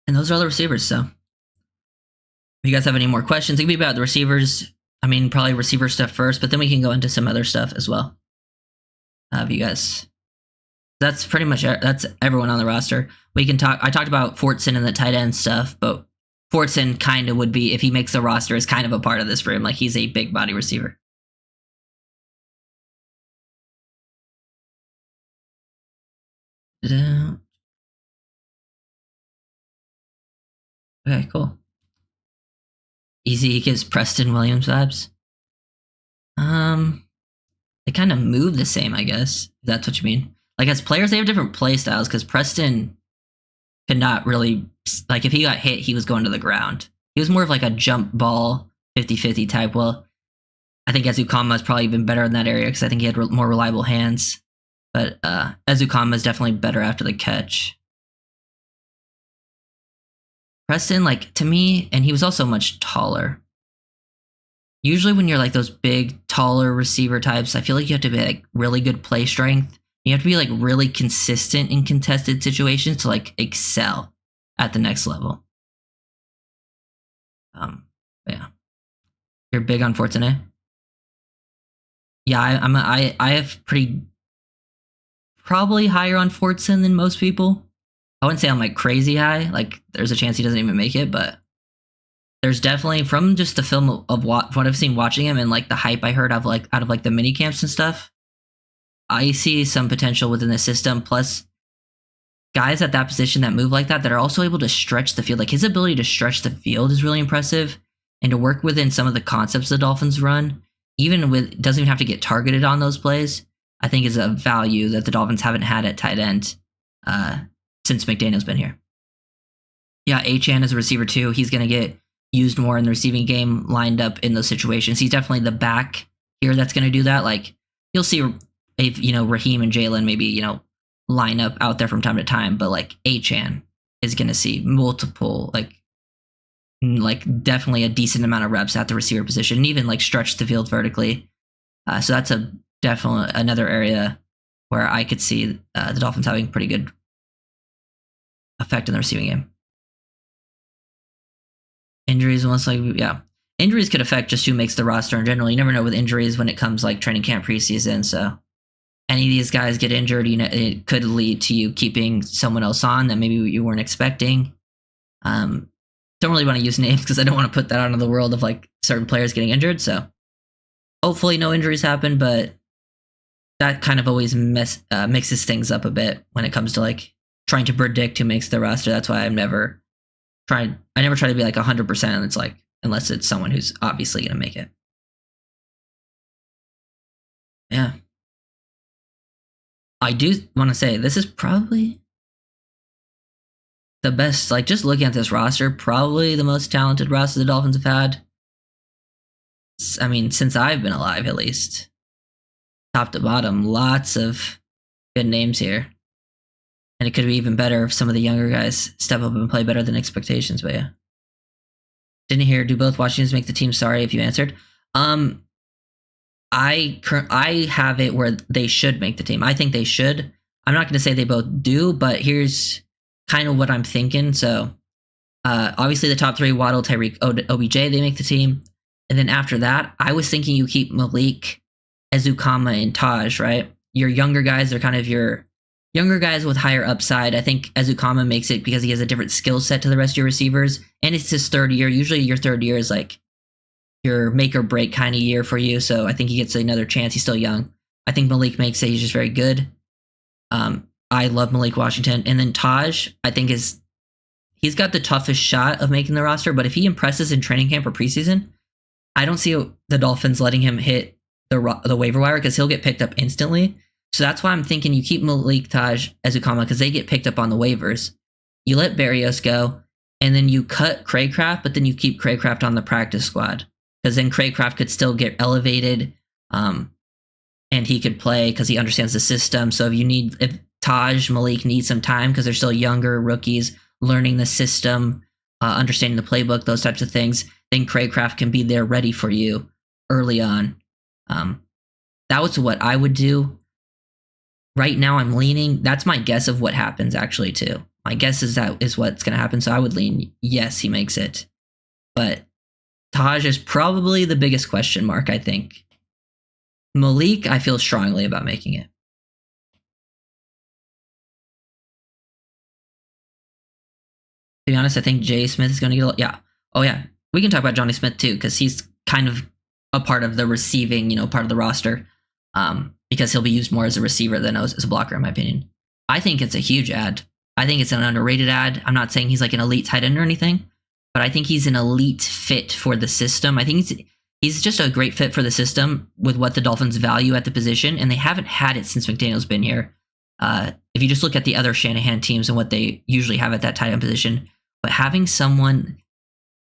And those are all the receivers. So if you guys have any more questions, it could be about the receivers. Probably receiver stuff first, but then we can go into some other stuff as well. If you guys, that's pretty much, that's everyone on the roster. We can talk. I talked about Fortson and the tight end stuff, but Fortson kind of would be, if he makes the roster, is kind of a part of this for him. He's a big body receiver. Okay, cool. Easy, he gives Preston Williams vibes. They kind of move the same, I guess, if that's what you mean. As players, they have different play styles, because Preston could not really, if he got hit, he was going to the ground. He was more of a jump ball, 50-50 type. Well, I think Ezukanma is probably even better in that area, because I think he had more reliable hands. But Ezukanma is definitely better after the catch. Preston, to me, and he was also much taller. Usually when you're those big, taller receiver types, I feel like you have to be really good play strength. You have to be really consistent in contested situations to excel at the next level. Yeah. You're big on Fortune? Yeah, I have probably higher on Fortson than most people. I wouldn't say I'm crazy high. There's a chance he doesn't even make it, but there's definitely, from just the film of what I've seen watching him and the hype I heard of out of the mini camps and stuff, I see some potential within the system. Plus, guys at that position that move like that are also able to stretch the field. His ability to stretch the field is really impressive, and to work within some of the concepts the Dolphins run, even with doesn't even have to get targeted on those plays, I think is a value that the Dolphins haven't had at tight end since McDaniel's been here. Yeah, Achane is a receiver too. He's going to get used more in the receiving game, lined up in those situations. He's definitely the back here that's going to do that. Like you'll see if Raheem and Jaylen maybe line up out there from time to time, but like Achane is going to see multiple like definitely a decent amount of reps at the receiver position, and even like stretch the field vertically. So that's definitely another area where I could see the Dolphins having pretty good effect in the receiving game. Injuries, most likely, yeah. Injuries could affect just who makes the roster in general. You never know with injuries when it comes like training camp preseason. So any of these guys get injured, it could lead to you keeping someone else on that maybe you weren't expecting. Don't really want to use names because I don't want to put that out into the world of like certain players getting injured. So hopefully no injuries happen, but that kind of always mixes things up a bit when it comes to like trying to predict who makes the roster. That's why I never try to be like 100%. It's like, unless it's someone who's obviously going to make it. Yeah. I do want to say this is probably the best, like just looking at this roster, probably the most talented roster the Dolphins have had. I mean, since I've been alive, at least. Top to bottom, lots of good names here. And it could be even better if some of the younger guys step up and play better than expectations, but yeah. Didn't hear, do both Washingtons make the team? Sorry if you answered. I have it where they should make the team. I think they should. I'm not going to say they both do, but here's kind of what I'm thinking. So obviously the top three, Waddle, Tyreek, OBJ, they make the team. And then after that, I was thinking you keep Malik, Ezukanma, and Taj, right? Your younger guys, they're kind of your younger guys with higher upside. I think Ezukanma makes it because he has a different skill set to the rest of your receivers. And it's his third year. Usually your third year is like your make or break kind of year for you. So I think he gets another chance. He's still young. I think Malik makes it. He's just very good. I love Malik Washington. And then Taj, I think he's got the toughest shot of making the roster. But if he impresses in training camp or preseason, I don't see the Dolphins letting him hit the waiver wire because he'll get picked up instantly. So that's why I'm thinking you keep Malik, Taj, Ezukanma because they get picked up on the waivers. You let Berrios go, and then you cut Cracraft, but then you keep Cracraft on the practice squad because then Cracraft could still get elevated, and he could play because he understands the system. So if Taj, Malik need some time because they're still younger rookies learning the system, understanding the playbook, those types of things, then Cracraft can be there ready for you early on. That was what I would do. Right now, I'm leaning. That's my guess of what happens, actually, too. My guess is that is what's going to happen. So I would lean, yes, he makes it. But Taj is probably the biggest question mark, I think. Malik, I feel strongly about making it. To be honest, I think Jay Smith is going to get yeah. Oh, yeah. We can talk about Johnny Smith, too, because he's kind of a part of the receiving, part of the roster. Because he'll be used more as a receiver than as a blocker, in my opinion. I think it's a huge ad. I think it's an underrated ad. I'm not saying he's like an elite tight end or anything, but I think he's an elite fit for the system. I think he's just a great fit for the system with what the Dolphins value at the position, and they haven't had it since McDaniel's been here. If you just look at the other Shanahan teams and what they usually have at that tight end position, but having someone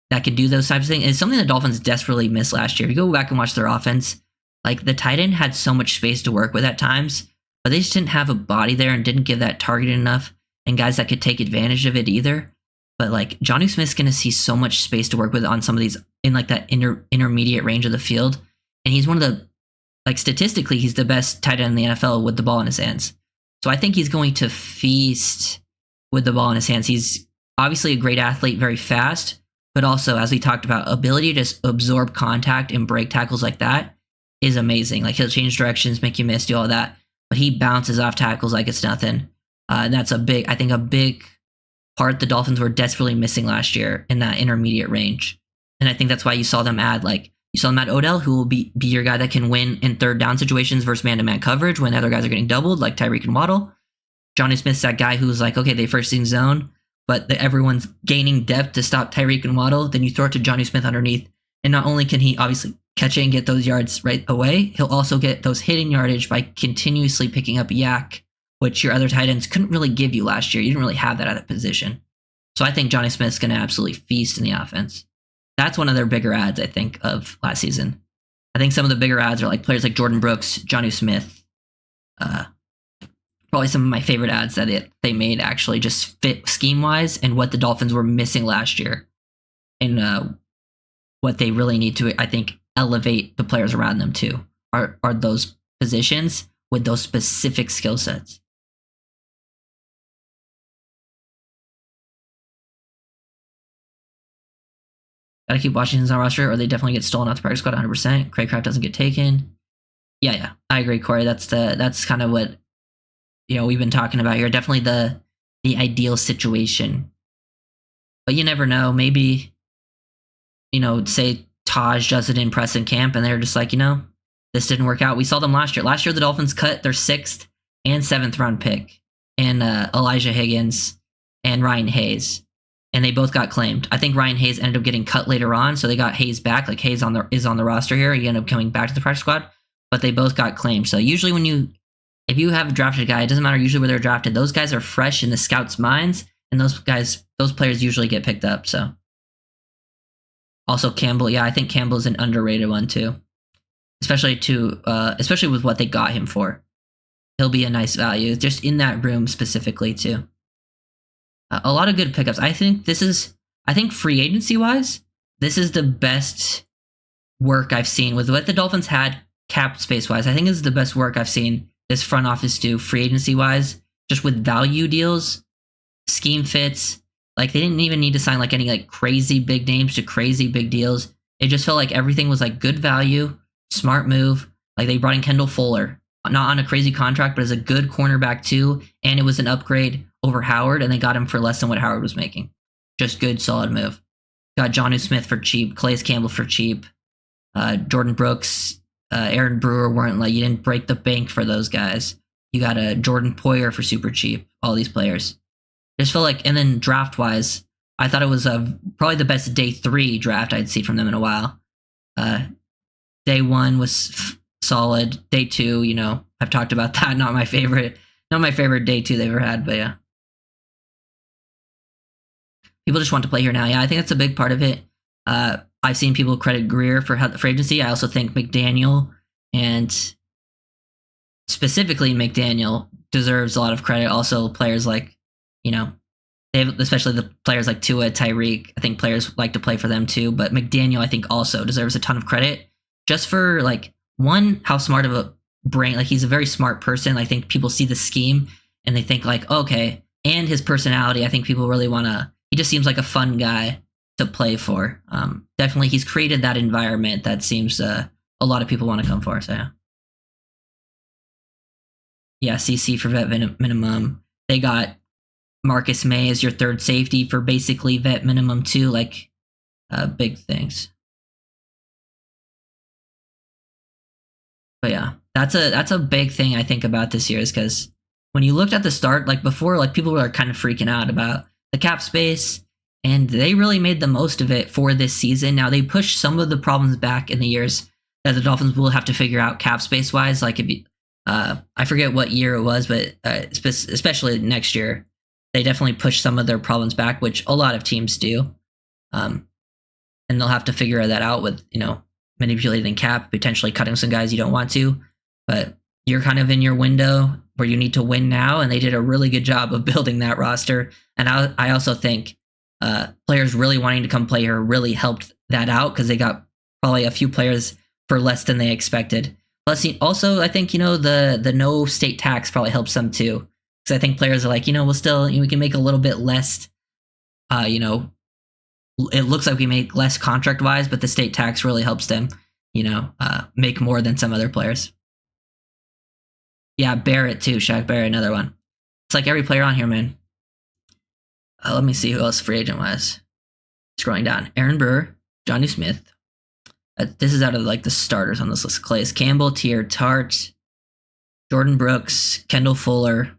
that can do those types of things is something the Dolphins desperately missed last year. If you go back and watch their offense, like the tight end had so much space to work with at times, but they just didn't have a body there and didn't give that target enough and guys that could take advantage of it either. But like Johnny Smith's going to see so much space to work with on some of these in like that intermediate range of the field. And he's one of the, like statistically, he's the best tight end in the NFL with the ball in his hands. So I think he's going to feast with the ball in his hands. He's obviously a great athlete, very fast, but also, as we talked about, ability to just absorb contact and break tackles like that is amazing. Like he'll change directions, make you miss, do all that, but he bounces off tackles like it's nothing. And that's a big part the Dolphins were desperately missing last year in that intermediate range. And I think that's why you saw them add Odell, who will be your guy that can win in third down situations versus man-to-man coverage when other guys are getting doubled, like Tyreek and Waddle. Johnny Smith's that guy who's like, okay, they first in zone, but everyone's gaining depth to stop Tyreek and Waddle. Then you throw it to Johnny Smith underneath. And not only can he obviously catch it and get those yards right away. He'll also get those hitting yardage by continuously picking up yak, which your other tight ends couldn't really give you last year. You didn't really have that at that position. So I think Johnny Smith's going to absolutely feast in the offense. That's one of their bigger ads, I think, of last season. I think some of the bigger ads are like players like Jordan Brooks, Johnny Smith. Probably some of my favorite ads that they made actually just fit scheme-wise and what the Dolphins were missing last year. And what they really need to, I think, elevate the players around them to are those positions with those specific skill sets. Gotta keep Washington's on roster or they definitely get stolen off the practice squad 100%. Cracraft doesn't get taken. Yeah, I agree, Corey. That's kind of what we've been talking about here. Definitely the ideal situation. But you never know. Maybe, say Taj doesn't impress in camp and they're just like, this didn't work out. We saw them last year. Last year, the Dolphins cut their 6th and 7th round pick and Elijah Higgins and Ryan Hayes. And they both got claimed. I think Ryan Hayes ended up getting cut later on, so they got Hayes back. Like Hayes is on the roster here. He ended up coming back to the practice squad, but they both got claimed. So usually if you have a drafted guy, it doesn't matter usually where they're drafted. Those guys are fresh in the scouts' minds, and those players usually get picked up. So also Campbell, yeah, I think Campbell's an underrated one too, especially with what they got him for. He'll be a nice value just in that room specifically too. A lot of good pickups. I think free agency wise, this is the best work I've seen with what the Dolphins had cap space wise. I think this is the best work I've seen this front office do free agency wise, just with value deals, scheme fits. Like they didn't even need to sign like any like crazy big names to crazy big deals. It just felt like everything was like good value, smart move. Like they brought in Kendall Fuller, not on a crazy contract, but as a good cornerback too, and it was an upgrade over Howard, and they got him for less than what Howard was making. Just good, solid move. Got Jonnu Smith for cheap, Calais Campbell for cheap, Jordan Brooks, Aaron Brewer you didn't break the bank for those guys. You got a Jordan Poyer for super cheap. All these players. Just felt like, and then draft wise, I thought it was probably the best day 3 draft I'd seen from them in a while. Day 1 was solid. Day 2, I've talked about that. Not my favorite day 2 they've ever had, but yeah. People just want to play here now. Yeah, I think that's a big part of it. I've seen people credit Greer for agency. I also think McDaniel, and specifically McDaniel, deserves a lot of credit. Also, players like, especially the players like Tua, Tyreek. I think players like to play for them too. But McDaniel, I think, also deserves a ton of credit just for like one, how smart of a brain. Like he's a very smart person. I think people see the scheme and they think like, okay, and his personality. I think people really want to. He just seems like a fun guy to play for. Definitely, he's created that environment that seems a lot of people want to come for. So yeah, CC for vet minimum. They got Marcus May as your third safety for basically vet minimum too. Like big things. But yeah, that's a big thing I think about this year is because when you looked at the start, like before, like people were kind of freaking out about the cap space, and they really made the most of it for this season. Now they pushed some of the problems back in the years that the Dolphins will have to figure out cap space wise. Like I forget what year it was, but especially next year, they definitely pushed some of their problems back, which a lot of teams do. And they'll have to figure that out with, manipulating cap, potentially cutting some guys you don't want to, but you're kind of in your window where you need to win now, and they did a really good job of building that roster. And I also think players really wanting to come play here really helped that out because they got probably a few players for less than they expected. Plus, also, I think, the no state tax probably helps them too. Because I think players are like, we can make a little bit less, it looks like we make less contract-wise, but the state tax really helps them, make more than some other players. Yeah, Barrett too. Shaq Barrett, another one. It's like every player on here, man. Let me see who else free agent-wise. Scrolling down. Aaron Brewer, Johnny Smith. This is out of like the starters on this list. Calais Campbell, Tier Tart, Jordan Brooks, Kendall Fuller,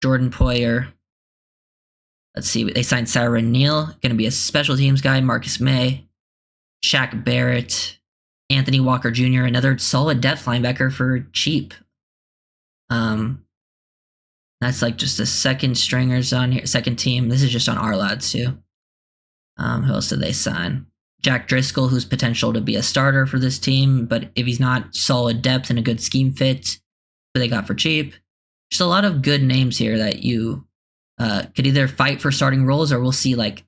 Jordan Poyer. Let's see. They signed Sarah Neal, going to be a special teams guy. Marcus May, Shaq Barrett, Anthony Walker Jr., another solid depth linebacker for cheap. That's like just the second stringers on here, second team. This is just on our lads too. Who else did they sign? Jack Driscoll, who's potential to be a starter for this team, but if he's not solid depth and a good scheme fit, who they got for cheap. Just a lot of good names here that you could either fight for starting roles, or we'll see like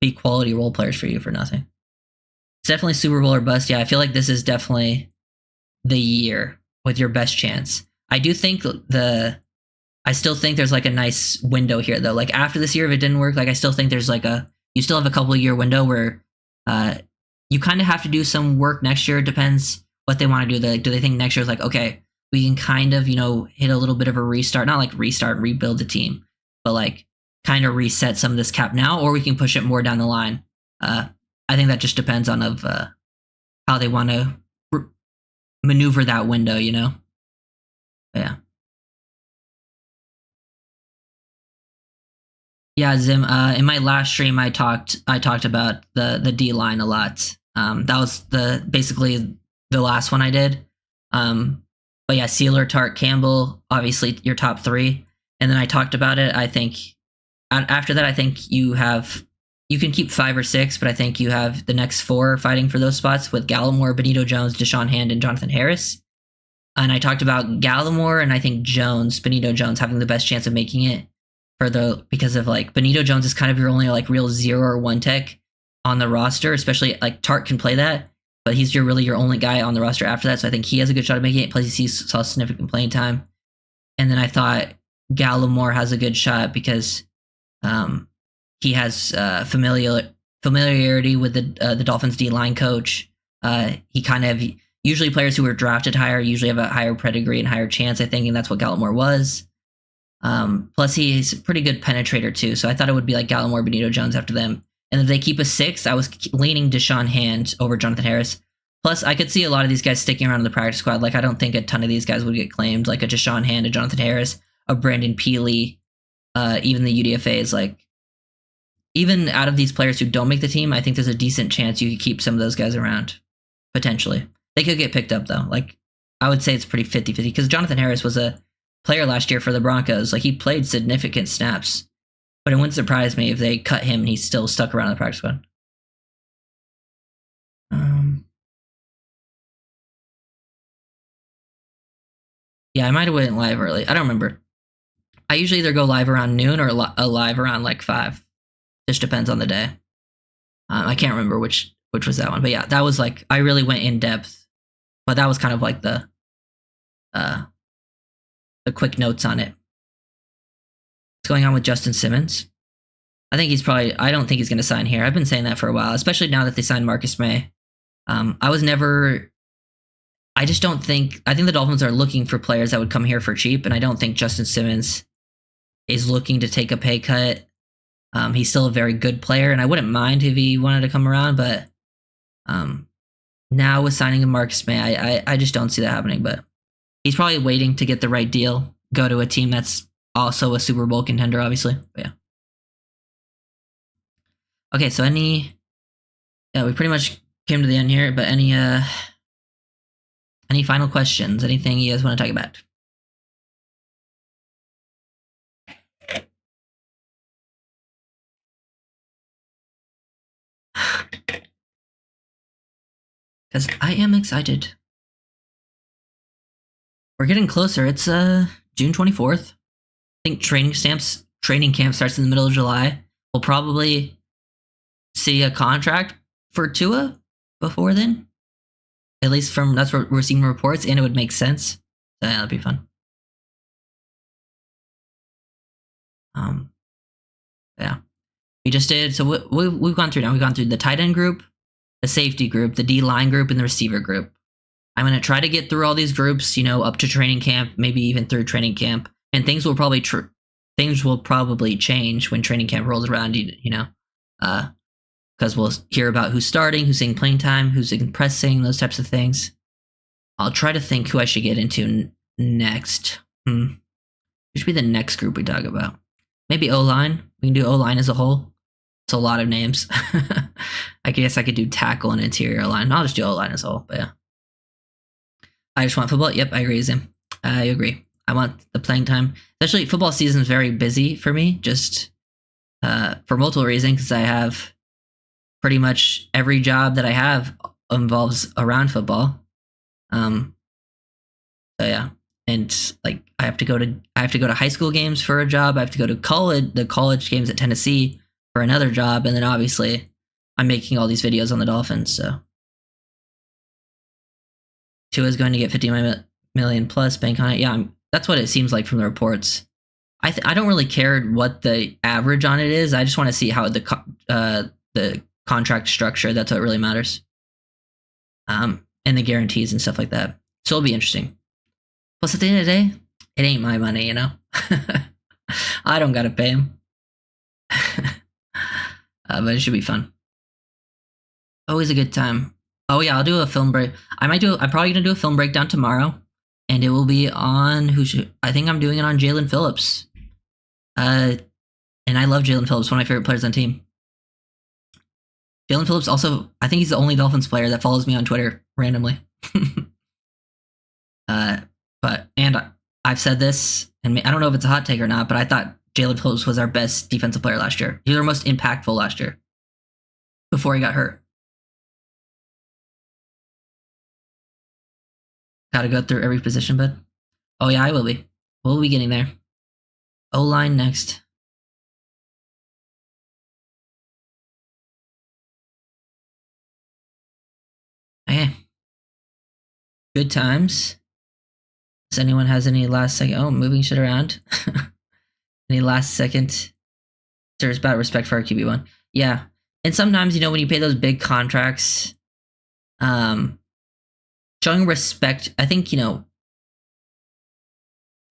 be quality role players for you for nothing. It's definitely Super Bowl or bust. Yeah, I feel like this is definitely the year with your best chance. I do think I still think there's like a nice window here though. Like after this year, if it didn't work, like I still think there's like you still have a couple of year window where you kind of have to do some work next year. It depends what they want to do. Do they think next year is like, okay, we can kind of, hit a little bit of a restart, not like restart and rebuild the team, but like kind of reset some of this cap now, or we can push it more down the line. I think that just depends on how they want to maneuver that window, Yeah. Yeah, Zim. In my last stream, I talked about the D line a lot. That was basically the last one I did. But yeah, Sealer, Tart, Campbell, obviously your top three. And then I talked about it. I think after that, I think you can keep 5 or 6, but I think you have the next 4 fighting for those spots with Gallimore, Benito Jones, Deshaun Hand, and Jonathan Harris. And I talked about Gallimore and I think Benito Jones having the best chance of making it because of like Benito Jones is kind of your only like real 0 or 1 tech on the roster, especially like Tart can play that, but he's your only guy on the roster after that. So I think he has a good shot at making it. Plus he saw significant playing time. And then I thought Gallimore has a good shot because he has familiarity with the Dolphins D-line coach. He kind of usually players who are drafted higher usually have a higher pedigree and higher chance, I think, and that's what Gallimore was. Plus he's a pretty good penetrator too, so I thought it would be like Gallimore, Benito Jones after them. And if they keep a 6, I was leaning Deshaun Hand over Jonathan Harris. Plus, I could see a lot of these guys sticking around in the practice squad. Like, I don't think a ton of these guys would get claimed, like a Deshaun Hand, a Jonathan Harris, a Brandon Peely, even the UDFAs. Like, even out of these players who don't make the team, I think there's a decent chance you could keep some of those guys around, potentially. They could get picked up, though. Like, I would say it's pretty 50-50, because Jonathan Harris was a player last year for the Broncos. Like, he played significant snaps. But it wouldn't surprise me if they cut him and he's still stuck around the practice squad. Yeah, I might have went live early. I don't remember. I usually either go live around noon or live around like 5. Just depends on the day. I can't remember which was that one. But yeah, that was like, I really went in depth. But that was kind of like the quick notes on it. What's going on with Justin Simmons? I don't think he's going to sign here. I've been saying that for a while, especially now that they signed Marcus May. I think the Dolphins are looking for players that would come here for cheap, and I don't think Justin Simmons is looking to take a pay cut. He's still a very good player, and I wouldn't mind if he wanted to come around, but now with signing of Marcus May, I just don't see that happening, but he's probably waiting to get the right deal, go to a team that's also a Super Bowl contender, obviously. But yeah. Okay, so we pretty much came to the end here, but any final questions? Anything you guys want to talk about? Because I am excited. We're getting closer. It's June 24th. I think training camp starts in the middle of July. We'll probably see a contract for Tua before then. At least that's what we're seeing reports, and it would make sense. So yeah, that'd be fun. Yeah. We just did, so we've gone through now. We've gone through the tight end group, the safety group, the D-line group, and the receiver group. I'm going to try to get through all these groups, up to training camp, maybe even through training camp. And things will probably change when training camp rolls around, because we'll hear about who's starting, who's getting playing time, who's impressing, those types of things. I'll try to think who I should get into next. Who should be the next group we talk about? Maybe O-line. We can do O-line as a whole. It's a lot of names. I guess I could do tackle and interior line. I'll just do O-line as well, but yeah. I just want football. Yep, I agree, Zim. I agree. I want the playing time. Especially football season is very busy for me, just for multiple reasons, because I have pretty much every job that I have involves around football. So yeah. And like I have to go to high school games for a job. I have to go to the college games at Tennessee for another job, and then obviously I'm making all these videos on the Dolphins. So Tua is going to get 50 million plus, bank on it. Yeah, that's what it seems like from the reports. I don't really care what the average on it is. I just want to see how the contract structure. That's what really matters. And the guarantees and stuff like that. So it'll be interesting. Plus, at the end of the day, it ain't my money, you know? I don't gotta pay him. But it should be fun. Always a good time. Oh yeah, I'll do a film break. I'm probably gonna do a film breakdown tomorrow. And it will be on I think I'm doing it on Jaylen Phillips. And I love Jaylen Phillips, one of my favorite players on the team. Jaylen Phillips also, I think he's the only Dolphins player that follows me on Twitter randomly. And I've said this, and I don't know if it's a hot take or not, but I thought Jaylen Phillips was our best defensive player last year. He was our most impactful last year before he got hurt. Got to go through every position, bud. Oh yeah, I will be. We'll be getting there. O-line next. Okay. Good times. Does anyone has any last second? Oh, moving shit around. Any last second? There's about respect for our QB1. Yeah. And sometimes, you know, when you pay those big contracts, showing respect, I think, you know,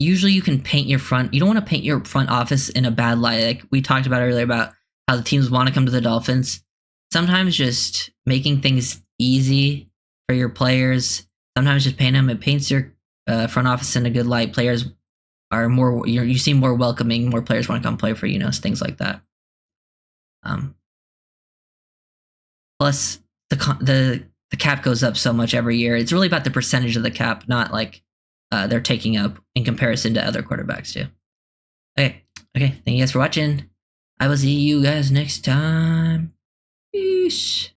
usually you can paint your front. You don't want to paint your front office in a bad light. Like we talked about earlier about how the teams want to come to the Dolphins. Sometimes just making things easy for your players. Sometimes just paint them. It paints your front office in a good light. Players are more. You seem more welcoming. More players want to come play for you. Know, things like that. Plus the cap goes up so much every year. It's really about the percentage of the cap, not like they're taking up in comparison to other quarterbacks too. Okay. Thank you guys for watching. I will see you guys next time. Peace.